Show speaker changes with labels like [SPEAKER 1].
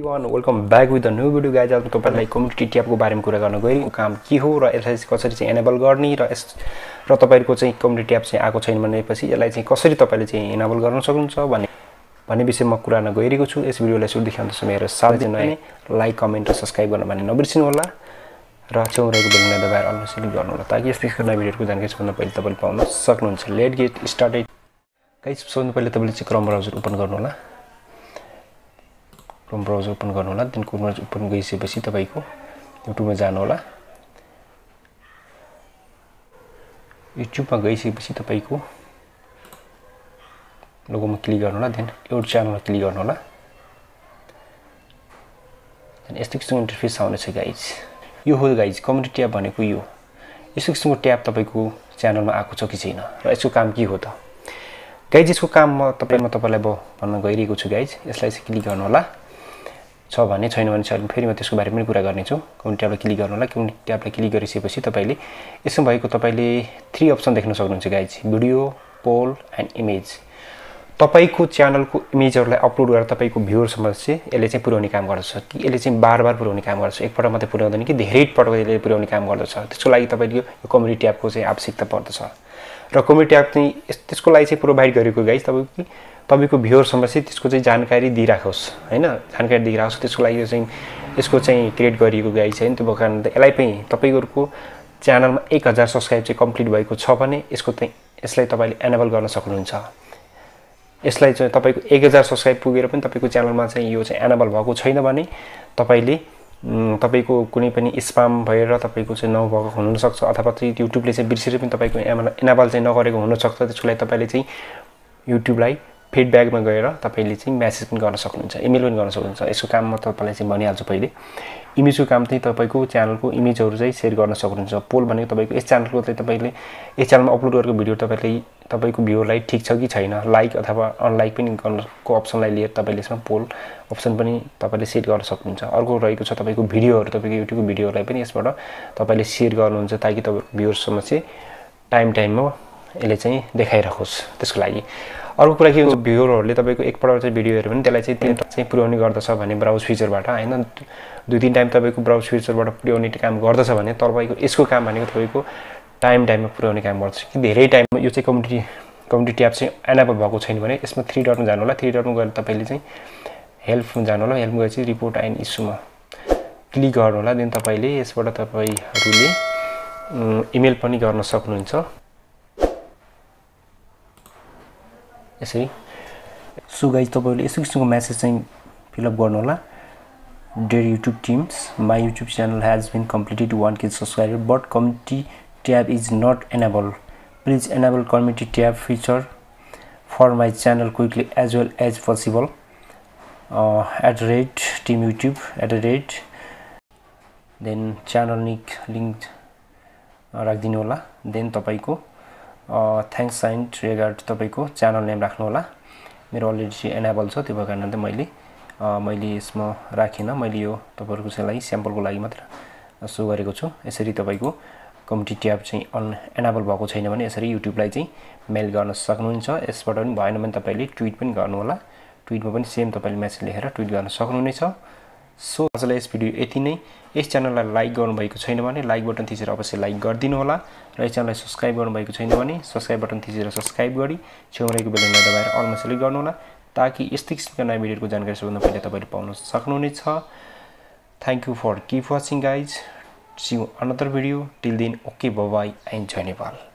[SPEAKER 1] Everyone welcome back with the new video guys. आज तपाईहरुलाई community ट्याबको बारेमा कुरा गर्न गएको काम के हो र यसलाई कसरी चाहिँ एनेबल गर्ने र तपाईहरुको चाहिँ कम्युनिटी ट्याब चाहिँ आएको छैन भनेपछि यसलाई चाहिँ कसरी तपाईले चाहिँ एनेबल गर्न सक्नुहुन्छ भन्ने विषयमा कुरा गर्न गइरहेको छु। यस भिडियोलाई सुरुदेखि अन्तसम्म हेरेर साथै नयाँ लाइक कमेन्ट र सब्स्क्राइब गर्न भने नबिर्सिनु होला र छेउमा रहेको बेलमा दबाएर अल क्लिक गर्नु होला ताकि यस्तो नयाँ भिडियोको जानकारी सबभन्दा पहिले तपाईले पाउन सक्नुहुन्छ। Let's get started guys. सबभन्दा पहिले तपाईले चाहिँ क्रोम ब्राउजर ओपन गर्नु होला। क्रोम ब्राउजर ओपन गर्नु होला। देन क्रोम ब्राउजर ओपन गरिसकेपछि तपाईको युट्युबमा जानु होला। युट्युबमा गइसकेपछि तपाईको लोगोमा क्लिक गर्नु होला। देन एउटा च्यानलमा क्लिक गर्नु होला। देन यस्तो किसिमको इन्टरफेस आउनेछ गाइज। यो हो गाइज कम्युनिटी ट्याब भनेको यो। यस्तो किसिमको ट्याब तपाईको च्यानलमा आएको छ कि छैन र यसको काम के हो त गाइज। यसको काम म तपाईलाई भन्न गइरहेको छु गाइज। यसलाई चाहिँ क्लिक गर्नु होला। छ भने छैन भने चाहिँ फेरि म त्यसको बारेमा पनि कुरा गर्ने छु। कम्युनिटी ट्याबलाई क्लिक गर्नु होला। कम्युनिटी ट्याबलाई क्लिक गरिसकेपछि तपाईले यसमा भएको तपाईले 3 अप्सन देख्न सक्नुहुन्छ guys. Video, poll and image. तपाईको च्यानलको इमेजहरुलाई अपलोड गरेर तपाईको भ्युअरसम्म चाहिँ यसले चाहिँ पुर्याउने काम गर्दछ कि यसले चाहिँ बार-बार पुर्याउने काम गर्दछ। एकपटक मात्रै पुर्याउँदैन कि धेरै पटक यसले पुर्याउने काम गर्दछ। त्यसको लागि तपाईले यो कम्युनिटी ट्याबको चाहिँ आवश्यकता पर्दछ र कम्युनिटी ट्याब चाहिँ त्यसको लागि चाहिँ प्रोभाइड गरेको गाइज तपाईको भ्युअरसम्म चाहिँ त्यसको चाहिँ जानकारी दिइराखोस् हैन। जानकारी दिइराखोस् त्यसको लागि चाहिँ यसको चाहिँ क्रिएट गरिएको गाइज हैन। त्यो कारण यसलाई पनि तपाईहरुको च्यानलमा 1000 सब्स्क्राइब चाहिँ कम्प्लिट भएको छ भने यसलाई तपाईले एनेबल गर्न सक्नुहुन्छ। यसलाई चाहिँ तपाईको 1000 सब्स्क्राइब पुगेर पनि तपाईको च्यानलमा चाहिँ यो चाहिँ एनेबल भएको छैन भने तपाईले तपाईको कुनै पनि स्पाम भएर तपाईको चाहिँ नभएको हुन सक्छ अथवा चाहिँ युट्युबले चाहिँ बिर्सेर पनि तपाईको एनेबल चाहिँ नगरेको हुन सक्छ। त्यसको लागि तपाईले चाहिँ युट्युबलाई फिडब्याकमा गएर तपाईले चाहिँ मेसेज पनि गर्न सक्नुहुन्छ, इमेल पनि गर्न सक्नुहुन्छ। यसको काम म तपाईलाई चाहिँ भनिहाल्छु पहिले। इमेजको काम चाहिँ तपाईको च्यानलको इमेजहरु चाहिँ शेयर गर्न सक्नुहुन्छ। पोल भनेको तपाईको यस च्यानलको चाहिँ तपाईले यस च्यानलमा अपलोड गरेको भिडियो तपाईको भ्युअरलाई ठीक छ कि छैन लाइक अथवा अनलाइक पनि गर्नको अप्सनलाई लिएर तपाईले यसमा पोल अप्सन पनि तपाईले सेट गर्न सक्नुहुन्छ। अर्को रहेको छ तपाईको भिडियोहरु। तपाईको युट्युबको भिडियोहरुलाई पनि यसबाट तपाईले शेयर गर्नुहुन्छ ताकि तपाईको भ्युअरसम्म चाहिँ टाइममा यसले चाहिँ देखाइराखोस्। त्यसको लागि अर्को कुरा के हुन्छ भ्युअरहरुले तपाईको एकपल्ट चाहिँ भिडियो हेर्यो भने त्यसलाई चाहिँ तीन चाहिँ पुर्याउने गर्दछ भने ब्राउज फिचरबाट हैन। 2-3 टाइम तपाईको ब्राउज फिचरबाट पुर्याउने काम गर्दछ भने तपाईको यसको काम भनेको तपाईको टाइममा पुर्याउने काम गर्छ कि धेरै टाइममा यो चाहिँ कम्युनिटी ट्याब चाहिँ एनेबल भएको छैन भने यसमा 3 डटमा जानु होला। 3 डटमा गएर तपाईले चाहिँ हेल्पमा जानु होला। हेल्पमा गएपछि रिपोर्ट एन्ड इस्युमा क्लिक गर्नु होला। देन तपाईले यसबाट तपाईहरुले इमेल पनि गर्न सक्नुहुन्छ यसरी। सो गाइज तपाईहरुले यस्तो किसिमको मेसेज चाहिँ फिल अप गर्नु होला। Dear YouTube teams, my YouTube channel has been completed 1K subscriber but community tab is not enabled. Please enable community tab feature for my channel quickly as well as possible. @team YouTube @ then channel link राख्दिनु होला। Then तपाईको thanks and regard तपाईको channel name राख्नु होला। मेरो already enable छ त्यो भएर त मैले यसमा राखिन। मैले यो तपाईहरुको चाहिँ लागि स्याम्पलको लागि मात्र शो गरेको छु। यसरी तपाईको कम्युनिटी ट्याब चाहिँ एनेबल भएको छैन भने यसरी युट्युबलाई चाहिँ मेल गर्न सक्नुहुन्छ। यसबाट पनि भएन भने तपाईले ट्वीट पनि गर्नु होला। ट्वीटमा पनि सेम तपाईले मेसेज लेखेर ट्वीट गर्न सक्नुहुनेछ। सो आजलाई यस भिडियो यति नै। यस च्यानललाई लाइक गर्नु भएको छैन भने लाइक बटन थिचेर अवश्य लाइक गरिदिनु होला र यस च्यानललाई सब्स्क्राइब गर्नु भएको छैन भने सब्स्क्राइब बटन थिचेर सब्स्क्राइब गरी छेउमा रहेको बेलमा दबाएर अलमा क्लिक गर्नु होला ताकि यस्तै किसिमको नयाँ भिडियोको जानकारी सबभन्दा पहिले तपाईले पाउन सक्नुहुनेछ। Thank you for keep watching guys. See you another video. Till then, okay, bye bye and join Nepal.